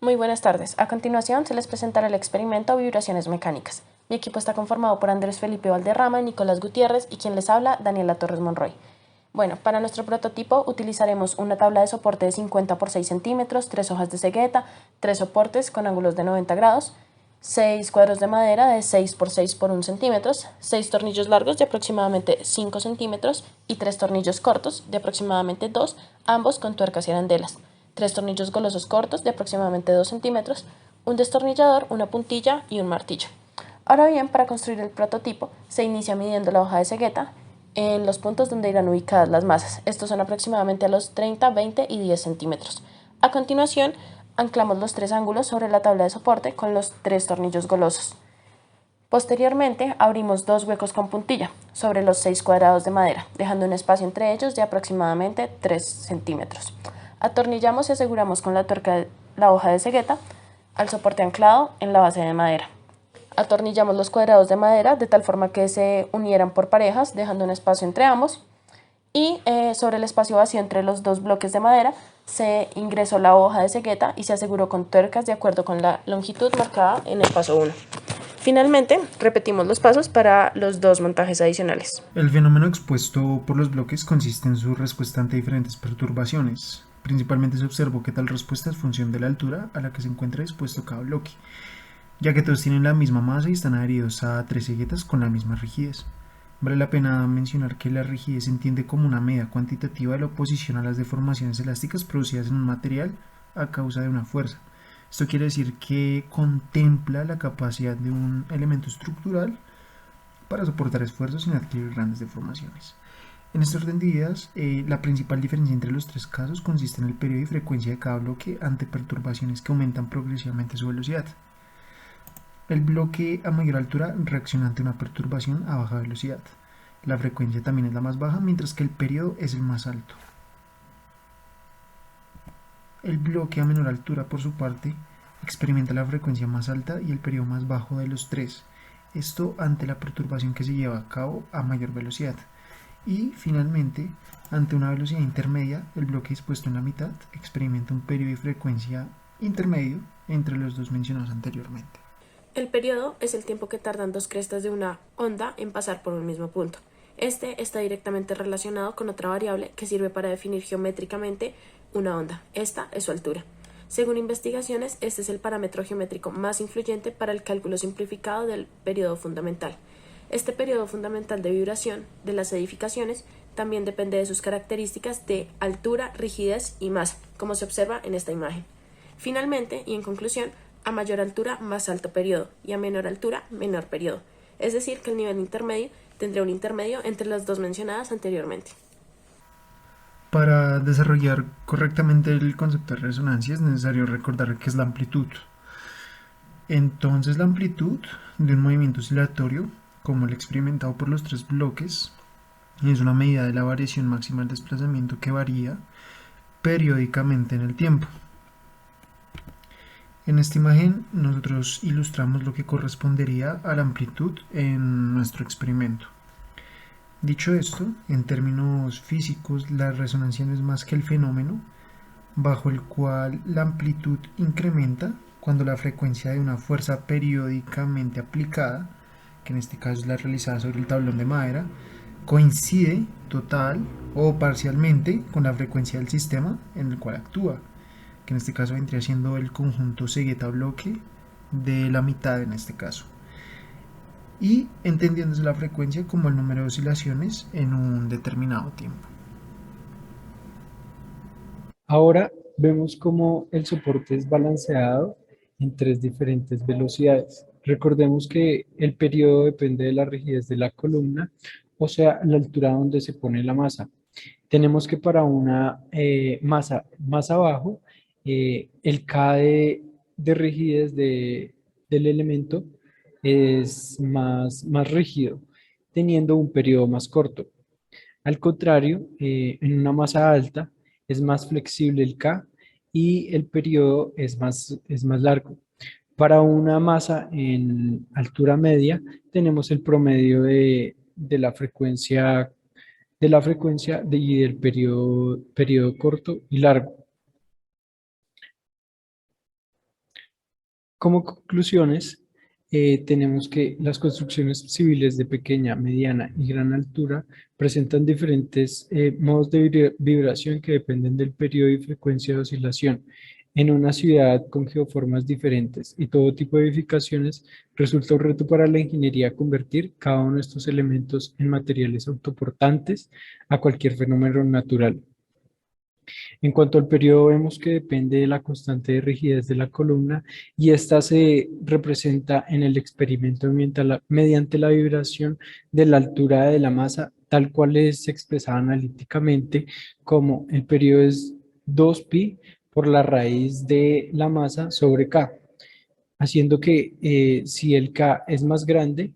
Muy buenas tardes. A continuación se les presentará el experimento Vibraciones Mecánicas. Mi equipo está conformado por Andrés Felipe Valderrama, Nicolás Gutiérrez y quien les habla, Daniela Torres Monroy. Bueno, para nuestro prototipo utilizaremos una tabla de soporte de 50 por 6 centímetros, 3 hojas de cegueta, 3 soportes con ángulos de 90 grados, 6 cuadros de madera de 6 por 6 por 1 centímetros, 6 tornillos largos de aproximadamente 5 centímetros y 3 tornillos cortos de aproximadamente 2, ambos con tuercas y arandelas. 3 tornillos golosos cortos de aproximadamente 2 centímetros, un destornillador, una puntilla y un martillo. Ahora bien, para construir el prototipo se inicia midiendo la hoja de cegueta en los puntos donde irán ubicadas las masas. Estos son aproximadamente a los 30, 20 y 10 centímetros. A continuación, anclamos los 3 ángulos sobre la tabla de soporte con los 3 tornillos golosos. Posteriormente, abrimos 2 huecos con puntilla sobre los 6 cuadrados de madera, dejando un espacio entre ellos de aproximadamente 3 centímetros. Atornillamos y aseguramos con la tuerca la hoja de cegueta al soporte anclado en la base de madera. Atornillamos los cuadrados de madera de tal forma que se unieran por parejas, dejando un espacio entre ambos. Y sobre el espacio vacío entre los 2 bloques de madera se ingresó la hoja de cegueta y se aseguró con tuercas de acuerdo con la longitud marcada en el paso 1. Finalmente, repetimos los pasos para los 2 montajes adicionales. El fenómeno expuesto por los bloques consiste en su respuesta ante diferentes perturbaciones. Principalmente se observó que tal respuesta es función de la altura a la que se encuentra dispuesto cada bloque, ya que todos tienen la misma masa y están adheridos a 3 ceguetas con la misma rigidez. Vale la pena mencionar que la rigidez se entiende como una medida cuantitativa de la oposición a las deformaciones elásticas producidas en un material a causa de una fuerza. Esto quiere decir que contempla la capacidad de un elemento estructural para soportar esfuerzos sin adquirir grandes deformaciones. En este orden de ideas, la principal diferencia entre los 3 casos consiste en el periodo y frecuencia de cada bloque ante perturbaciones que aumentan progresivamente su velocidad. El bloque a mayor altura reacciona ante una perturbación a baja velocidad. La frecuencia también es la más baja, mientras que el periodo es el más alto. El bloque a menor altura, por su parte, experimenta la frecuencia más alta y el periodo más bajo de los 3. Esto ante la perturbación que se lleva a cabo a mayor velocidad. Y finalmente, ante una velocidad intermedia, el bloque dispuesto en la mitad experimenta un periodo y frecuencia intermedio entre los dos mencionados anteriormente. El periodo es el tiempo que tardan 2 crestas de una onda en pasar por un mismo punto. Este está directamente relacionado con otra variable que sirve para definir geométricamente una onda. Esta es su altura. Según investigaciones, este es el parámetro geométrico más influyente para el cálculo simplificado del periodo fundamental. Este periodo fundamental de vibración de las edificaciones también depende de sus características de altura, rigidez y masa, como se observa en esta imagen. Finalmente, y en conclusión, a mayor altura, más alto periodo, y a menor altura, menor periodo. Es decir, que el nivel intermedio tendría un intermedio entre las 2 mencionadas anteriormente. Para desarrollar correctamente el concepto de resonancia es necesario recordar qué es la amplitud. Entonces la amplitud de un movimiento oscilatorio, como el experimentado por los 3 bloques, es una medida de la variación máxima del desplazamiento que varía periódicamente en el tiempo. En esta imagen nosotros ilustramos lo que correspondería a la amplitud en nuestro experimento. Dicho esto, en términos físicos, la resonancia no es más que el fenómeno bajo el cual la amplitud incrementa cuando la frecuencia de una fuerza periódicamente aplicada, que en este caso es la realizada sobre el tablón de madera, coincide total o parcialmente con la frecuencia del sistema en el cual actúa, que en este caso vendría siendo el conjunto cegueta-bloque de la mitad en este caso, y entendiéndose la frecuencia como el número de oscilaciones en un determinado tiempo. Ahora vemos cómo el soporte es balanceado en 3 diferentes velocidades. Recordemos que el periodo depende de la rigidez de la columna, o sea, la altura donde se pone la masa. Tenemos que para una masa más abajo, el K de rigidez del elemento es más rígido, teniendo un periodo más corto. Al contrario, en una masa alta es más flexible el K y el periodo es más largo. Para una masa en altura media tenemos el promedio de la frecuencia y del periodo corto y largo. Como conclusiones, tenemos que las construcciones civiles de pequeña, mediana y gran altura presentan diferentes modos de vibración que dependen del periodo y frecuencia de oscilación. En una ciudad con geoformas diferentes y todo tipo de edificaciones, resulta un reto para la ingeniería convertir cada uno de estos elementos en materiales autoportantes a cualquier fenómeno natural. En cuanto al periodo, vemos que depende de la constante de rigidez de la columna y esta se representa en el experimento mediante la vibración de la altura de la masa, tal cual es expresada analíticamente como el periodo es 2pi por la raíz de la masa sobre k, haciendo que si el k es más grande,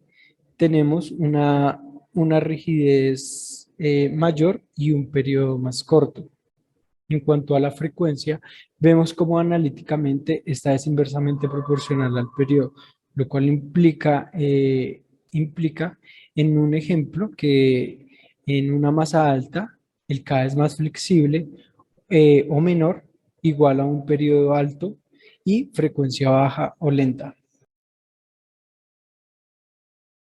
tenemos una rigidez mayor y un periodo más corto. En cuanto a la frecuencia, vemos cómo analíticamente esta es inversamente proporcional al periodo, lo cual implica en un ejemplo que en una masa alta el K es más flexible o menor, igual a un periodo alto y frecuencia baja o lenta.